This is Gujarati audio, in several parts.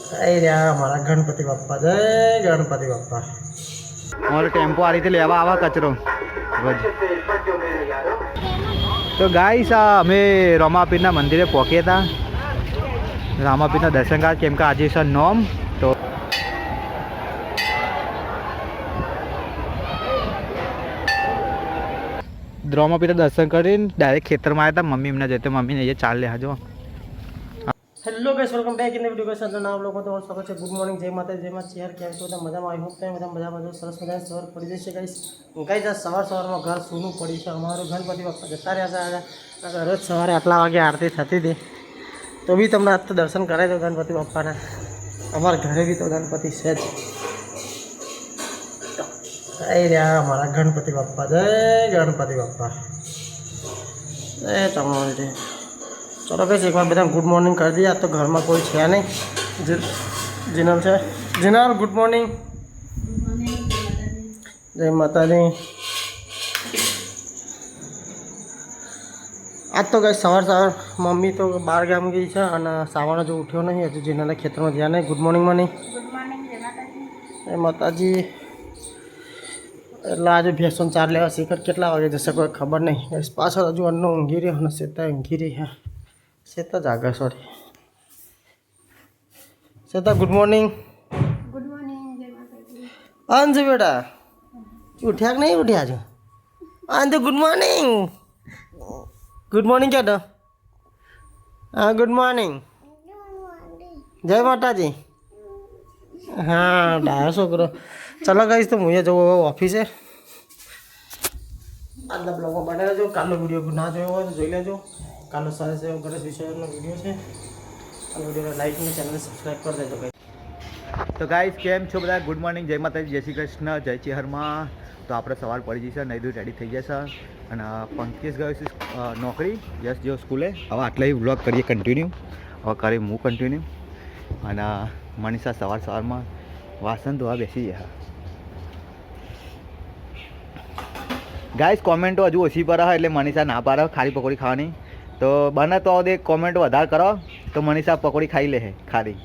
એ રહ્યા અમારા ગણપતિ બાપ્પા. જય ગણપતિ બાપ્પા. અમારો ટેમ્પો આ રીતે લેવા આવા કચરો રોજ. તો ગાઈસ અમે રામાપીરના મંદિરે પહોંચ્યા હતા. રામાપીરના દર્શન કર્યા કેમ કે આજે છે નોમ. તો રામાપીરના દર્શન કરીને ડાયરેક્ટ ખેતરમાં આવ્યા હતા. મમ્મી એમના જતે મમ્મીને એ ચાલે હાજો. Hello guys, welcome back in the video guys. તો નામ લોકો તમારું સ્વાગત છે. ગુડ મોર્નિંગ, જય માતા, જય માં ચેર. કેમ છો બધા મજામાં? આવી હોપ તમે બધા મજામાં છો. સરસ મજાની સવાર પડી જશે ગાઈસ. ગાઈસ આ સવારમાં ઘર સૂનું પડ્યું છે. અમારું ગણપતિ બાપ્પા જતા રહ્યા હતા. રોજ સવારે આટલા વાગે આરતી થતી હતી તો બી તમને આજ તો દર્શન કરાવી દો ગણપતિ બાપ્પાના. અમારા ઘરે બી તો ગણપતિ છે જ. એ રહ્યા અમારા ગણપતિ બાપ્પા. જય ગણપતિ બાપ્પા. એ તમારે ચલો કહીશ એકવાર બધા ગુડ મોર્નિંગ કરી દઈએ. આ તો ઘરમાં કોઈ છે નહીં. જીનલ છે. Jinal good morning. જય માતાજી. આજ તો કઈ સવાર મમ્મી તો બહાર ગામ ગઈ છે અને સાવાનો જો ઉઠ્યો નહીં હજુ. જીનલે ખેતરમાં ગયા નહીં. Good morning money. જય માતાજી. એટલે આજે ભેંસો ચાર લેવા શીખર કેટલા વાગે જશે કોઈ ખબર નહીં. પાછળ હજુ અન્નો ઊંઘી રહ્યો અને સેતા ઊંઘી રહી. હા સેતા જાગે. સોરી સેતા ગુડ મોર્નિંગ. Good morning. જય માતાજી. અંજુ બેટા ઉઠ્યા કે નહીં ઉઠ્યા છો? Anju good morning. Good morning કહો તો. હા ગુડ મોર્નિંગ. જય માતાજી. હા ડાયો છોકરો. ચલો કહીશ તો હું જવું હવે ઓફિસે. આજના બ્લોગમાં બને રહેજો. કાલનો વિડીયો ના જોયો હોય તો જોઈ લેજો. કાલનો સરસ એવો ગણેશ વિસર્જનનો વિડીયો છે. આ વિડીયોને લાઈક અને ચેનલને સબસ્ક્રાઈબ કરી દેજો ગાઈસ. તો ગાઈસ કેમ છો બધા? ગુડ મોર્નિંગ, જય માતાજી, જય શ્રી કૃષ્ણ, જય ચેહરમાં. તો આપણે સવાર પડી જશે, નહીં રેડી થઈ જશે અને પંકજ ગયો છે નોકરી. યસ જો સ્કૂલે. હવે આટલા વ્લોગ કરીએ કન્ટિન્યુ. હવે કરી હું કન્ટિન્યુ. અને મનીષા સવારમાં વાસણ ધોવા બેસી ગયા. ગાઈસ કોમેન્ટો હજુ ઓછી પર એટલે મનીષા ના પાડે ખારી પકોડી ખાવાની. તો બને તો દે કોમેન્ટ વધારે કરો તો મનીષા પકોડી ખાઈ લે ખારી.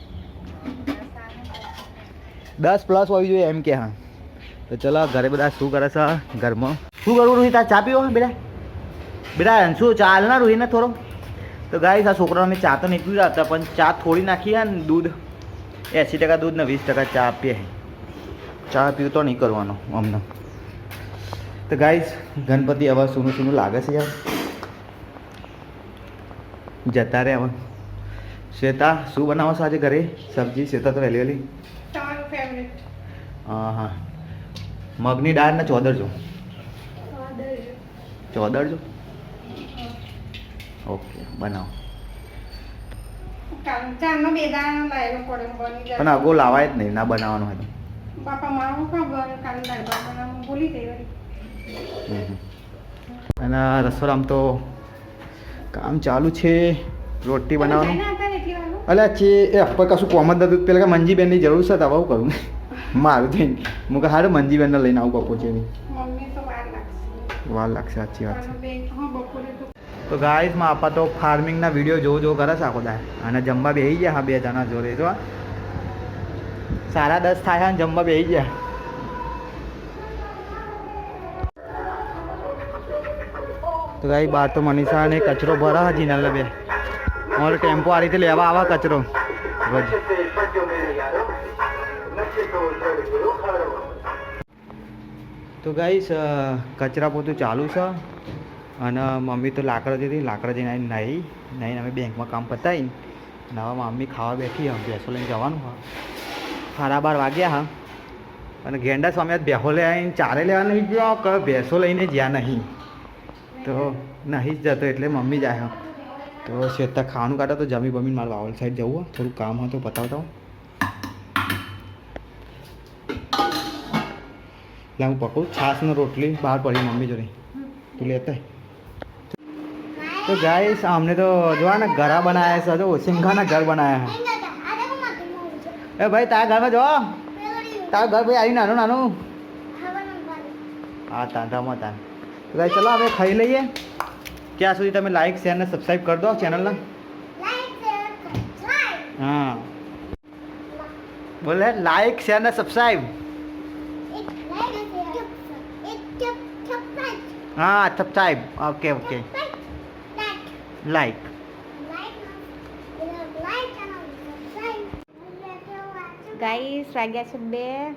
10+ હોવી જોઈએ એમ કે. હા તો ચલો ઘરે બધા શું કરે છે ઘરમાં? શું કરવું રોહિત? આ ચા પીવો બેટા? બેટા શું ચાલ ના રોહિતને થોડો. તો ગાઈસ આ છોકરાઓને ચા તો નહીં પીવા હતા પણ ચા થોડી નાખી ને દૂધ 80% દૂધ ને 20% ચા આપીએ. ચા પીવું તો નહીં કરવાનો અમને. તો ગાઈસ ગણપતિ હવે સૂનું સૂનું લાગે છે યાર. જતા રહે હવે. શ્વેતા શું બનાવો છો આજે ઘરે સબ્જી? શ્વેતા તો વહેલી વહેલી. તમારું ફેવરેટ. હા હા મગની દાળ ને ચોદરજો. ચોદરજો. ઓકે બનાવો. ચારનો બે દાણા લાવેલો પડે બની જાય. પણ અગો લાવાય જ નહીં ના બનાવવાનું હોય તો. બાપા મારું ખબર કાલે દાળ ભાત બનાવવાનું ભૂલી ગઈ વળી. અને રસોડામાં તો કામ ચાલુ છે. રોટી બનાવવાનું. અલ્યા છે એ અપ્પર કશું કોમ જ નતું. પેલા કે મંજીબેનની જરૂર છે તો હવે કરું મારું થઈને હું કે હારું મંજીબેનને લઈને આવું બપોર છે. મમ્મી તો વાર લાગશે. વાર લાગશે સાચી વાત છે. બપોરે તો ગાઈસ માં આપા તો ફાર્મિંગના વિડીયો જોવો કરે છે આખો દાય. અને જમવા બેસી ગયા. હા 2 જણા જોડે જો 10:30 થાય ને જમવા બેસી ગયા. તો ગાઈ બહાર તો મનીષા ને કચરો ભરા હા જીનલ બે. અમારો ટેમ્પો આ રીતે લેવા આવા કચરો રોજ. તો ગાઈસ કચરા પોતું ચાલુ છે અને મમ્મી તો લાકડા જતી. લાકડા જઈને નહીં અમે બેંકમાં કામ પતાવી અને હવે મમ્મી ખાવા બેઠી. હા ભેંસો લઈને જવાનું. હા 12:30 વાગ્યા. હા અને ગેંડા સ્વામી ભેંસો લઈ આવીને ચારે લેવા નહીં ગયો કે ભેંસો લઈને જ્યાં નહીં તો નહીં જ જતો એટલે મમ્મી જાય. તો શ્વેતા ખાવાનું કાઢો તો જમી બમીને મારે વાવલ સાઈડ જવું. થોડું કામ હોય તો બતાવતા એટલે હું પકડું. છાશનો રોટલી બહાર પડી મમ્મી જોડે તું લેતા. તો ગાઈસ અમને તો જોવા ને ઘરા બનાવ્યા છે. જો સિંઘાના ઘર બનાવ્યા છે. એ ભાઈ તારા ઘરમાં જો તારું ઘર ભાઈ આવી નાનું નાનું. હા તાંધામાં તાન. તો ગાઈસ ચલો હવે ખાઈ લઈએ. ત્યાં સુધી તમે લાઈક શેર ને સબસ્ક્રાઈબ કરી દો ચેનલને. હા બોલે લાઈક શેર ને સબસ્ક્રાઈબ. હા subscribe. Okay okay like. Guys વાગ્યા છે 2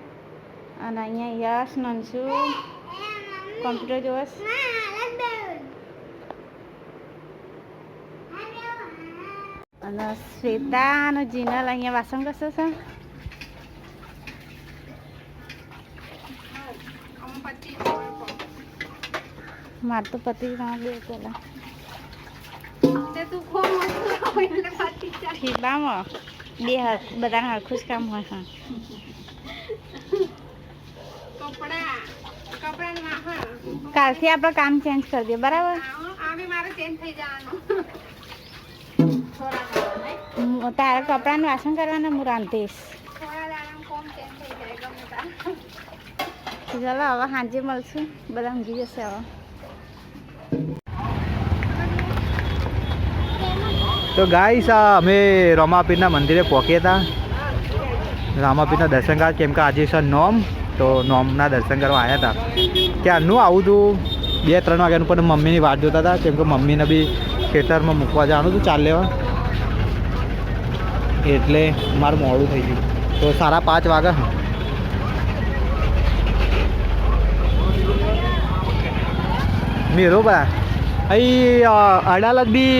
અને અહીંયા યશ નંશુ કોમ્પ્યુટર જોવસ. અને શ્વેતા અને જીનલ અહીંયા વાસણ ઘસે છે. માર તો પતિ ના બે પેલા ઠીબામાં બે હાથ બધાને હરખું જ કામ હોય. હા કાલથી આપણે કામ ચેન્જ કરી દઈએ બરાબર. તારે કપડાનું વાસણ કરવાના હું રાંધીશ. ચાલો હવે સાંજે મળશું. બધા ઊંઘી જશે હવે. તો ગાઈસ અમે રામાપીરના મંદિરે પહોંચ્યા હતા. રામાપીરના દર્શન કરવા, કેમ કે આજે છે નોમ, તો નોમના દર્શન કરવા આવ્યા હતા. ક્યારનું આવું હતું 2-3 વાગ્યાનું, પણ મમ્મીની વાટ જોતા હતા, કેમ કે મમ્મીને બી ખેતરમાં મૂકવા જવાનું હતું ચાલ લેવા, એટલે મારું મોડું થઈ ગયું. તો 5:30 વાગ્યા. મેરો બા અહીં અડાલત બી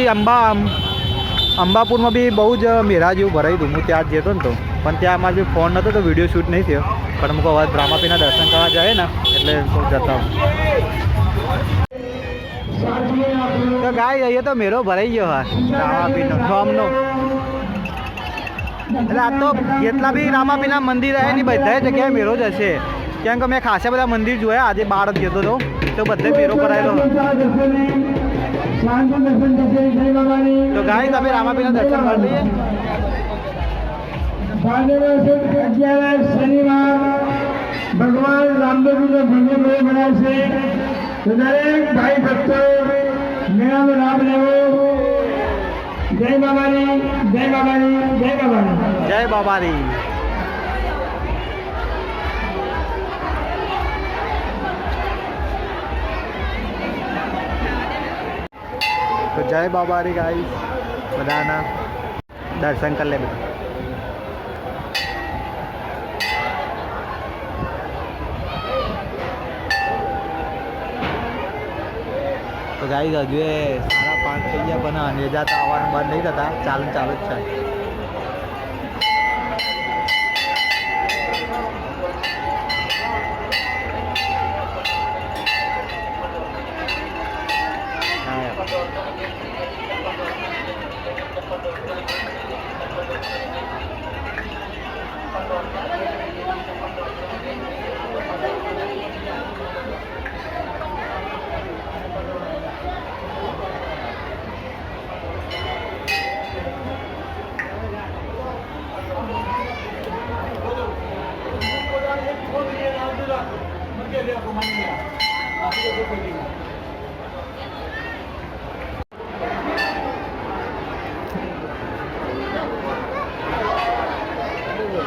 અંબાપુરમાં બી બહુ જ મેરા જેવું ભરાયું હતું. હું ત્યાં જ જતો ને તો, પણ ત્યાં અમારે બી ફોન નહોતો તો વિડીયો શૂટ નહીં થયો. પણ અમુક અવાજ રામાપીના દર્શન કરવા જાય ને એટલે જતા. તો ગાય અહીંયા તો મેરો ભરાઈ ગયો હા રામાપીનો નોમનો. એટલે આ તો જેટલા બી રામાપીના મંદિર આવે ને બધા જગ્યાએ મેરો જ હશે, કેમ કે મેં ખાસા બધા મંદિર જોયા. આજે 12 જ જતો હતો તો બધે મેરો કરાયેલો. તો ગાય તમે રામાપીના દર્શન કરી લઈએ. શનિવાર ભગવાન રામદેવજીનો ભવ્ય મેળો ભરાશે. તો દરેક ભાઈ ભક્તો મેળાનો લાભ લેવો. જય બાબાની, જય બાબાની, જય બાબાની, જય બાબારી. તો જય બાબારી ગાઈસ, બધાના દર્શન કરી લે બધા. તો ગાઈસ હજુ 5:30 થઈ ગયા, પણ નેજા તો આવવાનું બંધ નહીં થતા, ચાલુ જ છે.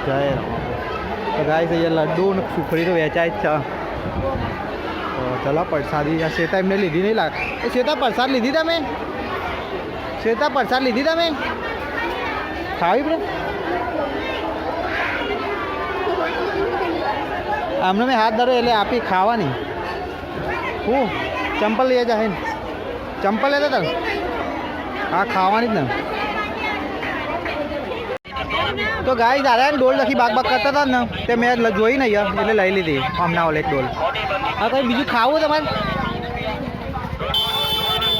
જય રામ. તો ગાઈસ અહીંયા લડ્ડુ ને સુખડી તો વેચાય જ છે. તો ચલો પ્રસાદી શ્વેતા એમને લીધી નહીં લાગ. શ્વેતા પ્રસાદ લીધી તમે? શ્વેતા પ્રસાદ લીધી તમે? ખાવી પડે આમને મેં હાથ ધરો એટલે આપી ખાવાની. હું ચંપલ લઈ જાય ને, ચંપલ લેતા હતા. હા ખાવાની જ ને. તો ગાય દાદા ને ડોલ લખી બાગ કરતા હતા ને તે મેં જોઈ નહીં એટલે લઈ લીધી હમણાં ઓલે એક ડોલ. હા કંઈ બીજું ખાવું તમારે?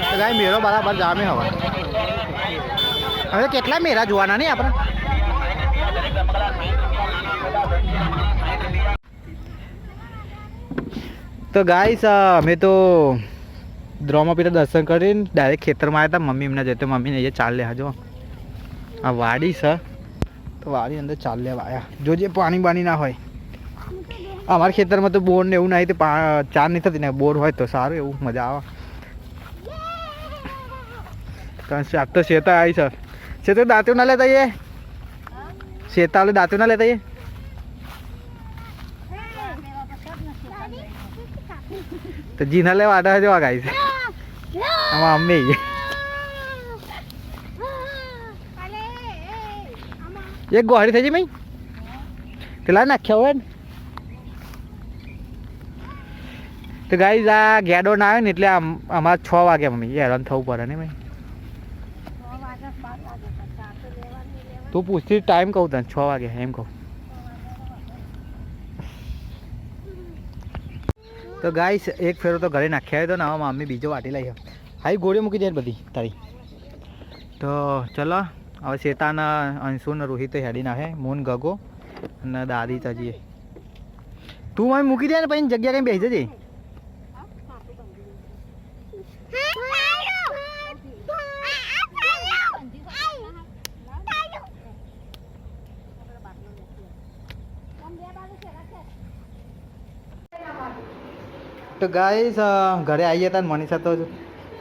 તો ગાય મેરો બરાબર જામે હવે. હવે કેટલા મેરા જોવાના નહીં આપણે? તો ગાઈસ અમે તો રામાપીના દર્શન કરીને ડાયરેક્ટ ખેતરમાં આવ્યા હતા. મમ્મી એમને જતો મમ્મીને અહીંયા ચાલ લેવા જો આ વાડી છે, તો વાડી અંદર ચાલ લેવા આવ્યા. જોજે પાણી બાણી ના હોય. અમારા ખેતરમાં તો બોર ને એવું નહીં, તો ચાર નહીં થતી ને, બોર હોય તો સારું, એવું મજા આવે. આજ તો શેતા આવી છે. શેતા દાંતું ના લેતા એ, શેતા દાંતું ના લેતા એ તો જીના લેવા આડા જો ગાઈસ આમાં મમ્મી એક ગોળી થઈ જઈ મઈ પેલા નાખ્યા હોય ને તો ગાઈસ આ ગેડો ના આવે ને એટલે અમારે 6 વાગે મમ્મી હેરાન થવું પડે ને ભાઈ તું પૂછતી ટાઈમ કહું તને 6 વાગે એમ કહું તો ગાઈસ એક ફેરો તો ઘરે નાખ્યા હોય તો ને હવે મમ્મી બીજો વાટી લઈ હાઈ ગોળીઓ મૂકી દે બધી તારી તો ચલો હવે શેતાન અંશુ ને રોહિત હેડી નાખે મોન ગગો અને દાદી તજીએ તું મમ્મી મૂકી દે ને પછી જગ્યા કઈ બેસી જજે તો ગાઈસ ઘરે આવીએ હતા મનીષા તો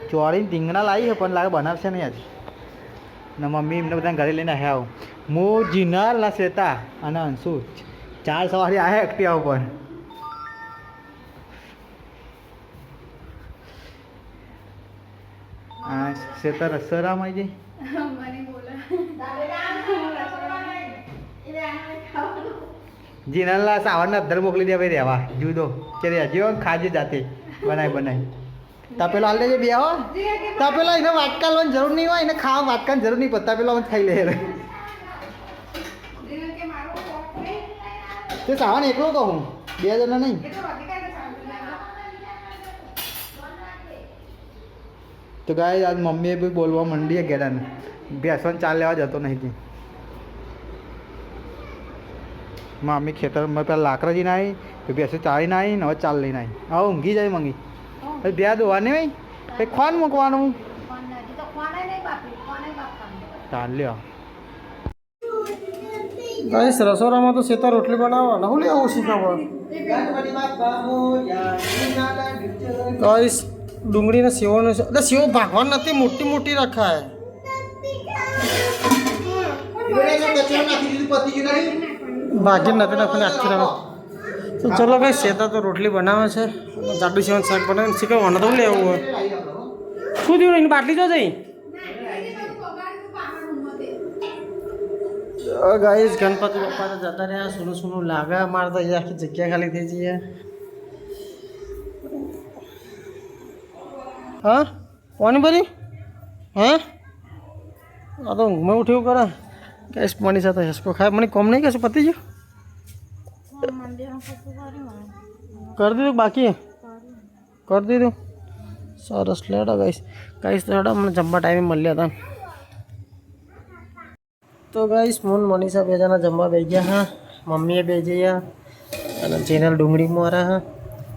ચોળીને રીંગણા લાવી છે પણ લાગે બનાવશે નહીં આજે ને મમ્મી એમને બધા ઘરે લઈને આવ્યા હું જીનલ ના શ્વેતા અને અંશુ 4 સવારે આવ્યા એક્ટિવા ઉપર હા શ્વેતા રસોરામ આવી જાય જીનલના સાવરના અધર મોકલી દે ભાઈ રહેવા જુદો કે હજી ખાજે જાતે બનાવી તાપેલો હાલ દેજે બે હો તાપેલો એને વાટકા લેવાની જરૂર નહીં હોય એને ખાવા વાટકાની જરૂર નહીં પડતા પેલો ખાઈ લે તે સાવન એકલો કહું 2 જણા નહીં તો ગાય આજ મમ્મીએ બી બોલવા માંડી ગેડાને બેસવાને ચાલ લેવા જતો નહીં મમ્મી ખેતરમાં પેલા લાકડા જઈને આવી બેસો ચાલીને આવી ને હવે ચાલ લઈને આવી હવે ઊંઘી જાય મંગી બે દોવાની ભાઈ પછી ખોન મૂકવાનું ચાલ લ્યો ગાઈસ રસોડામાં તો શેતા રોટલી બનાવવાના હું લેવું શીખવા ગાઈસ ડુંગળીને સેવનો છે એટલે સેવ ભાગવાન નથી મોટી મોટી રખાય ભાગી નથી નાખવાની આખી રવા તો ચલો ભાઈ શેતા તો રોટલી બનાવે છે જાડુ સેવન શાક બનાવે શીખવાનું તો લેવું હોય શું થયું એની બાટલી જો જઈ ગાઈસ ગણપતિ બાપા તો જતા રહ્યા સુનું સુનું લાગે મારે તો આખી જગ્યા ખાલી થઈ જઈએ હા કોની ભરી હા આ તો ઊંઘમાં ઉઠ્યું કરે ગેસ પાણી સાથે હેસકો ખાય મને કોમ નહીં કહેશું પતી ગયું કરી દીધું બાકી કરી દીધું સરસ લેડો ગાઈસ તો મને જમવા ટાઈમે મળ્યા હતા તો ગાઈસ મોન મનીષા બે જણા જમવા બે ગયા હા મમ્મીએ બે જયા અને ચેનલ ડુંગળી મારા હા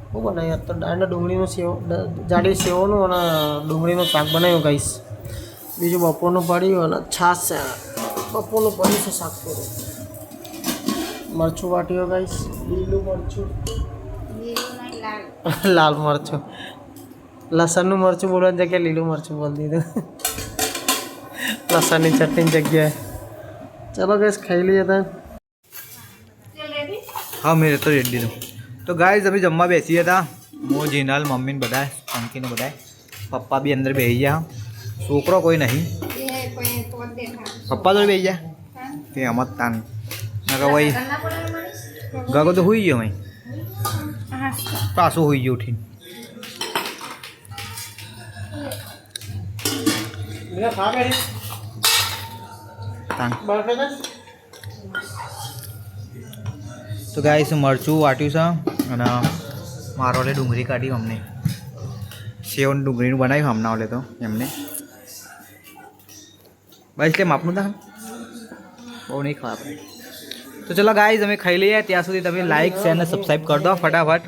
શું બનાવ્યું તો દાળના ડુંગળીનું સેવ જાડી સેવનું અને ડુંગળીનું શાક બનાવ્યું ગાઈસ બીજું બપોરનું પડ્યું અને છાશ છે બપોરનું પડ્યું છે શાક પૂરું મરચું વાટ્યું ગાઈસ લીલું મરચું લાલ મરચું લસણનું મરચું બોલવાની જગ્યાએ લીલું મરચું બોલી દીધું લસણની ચટણીની જગ્યાએ ચલો ગાઈસ ખાઈ લઈએ ત્યાં હા મેં તો રેડી દીધું તો ગાઈસ અમે જમવા બેસીએ હતા હું જીનલ મમ્મીને બધા અંકીને બધા પપ્પા બી અંદર બેસી ગયા છોકરો કોઈ નહીં પપ્પા તો બેસી ગયા તે અમત તાન ના ભાઈ ગગો તો હોઈ ગયો ભાઈ પાછું હોઈ ગયો ઉઠીને તો ગાઈસ મરચું વાટ્યું છે અને મારો ઓલે ડુંગળી કાઢી અમને સેવન ડુંગળીનું બનાવ્યું હમણાં ઓલે તો એમને બસ એટલે માપનું તા બહુ નહીં ખાવા આપણે તો ચલો ગાઈસ અમે ખાઈ લઈએ ત્યાં સુધી તમે લાઈક શેર અને સબસ્ક્રાઈબ કરી દો ફટાફટ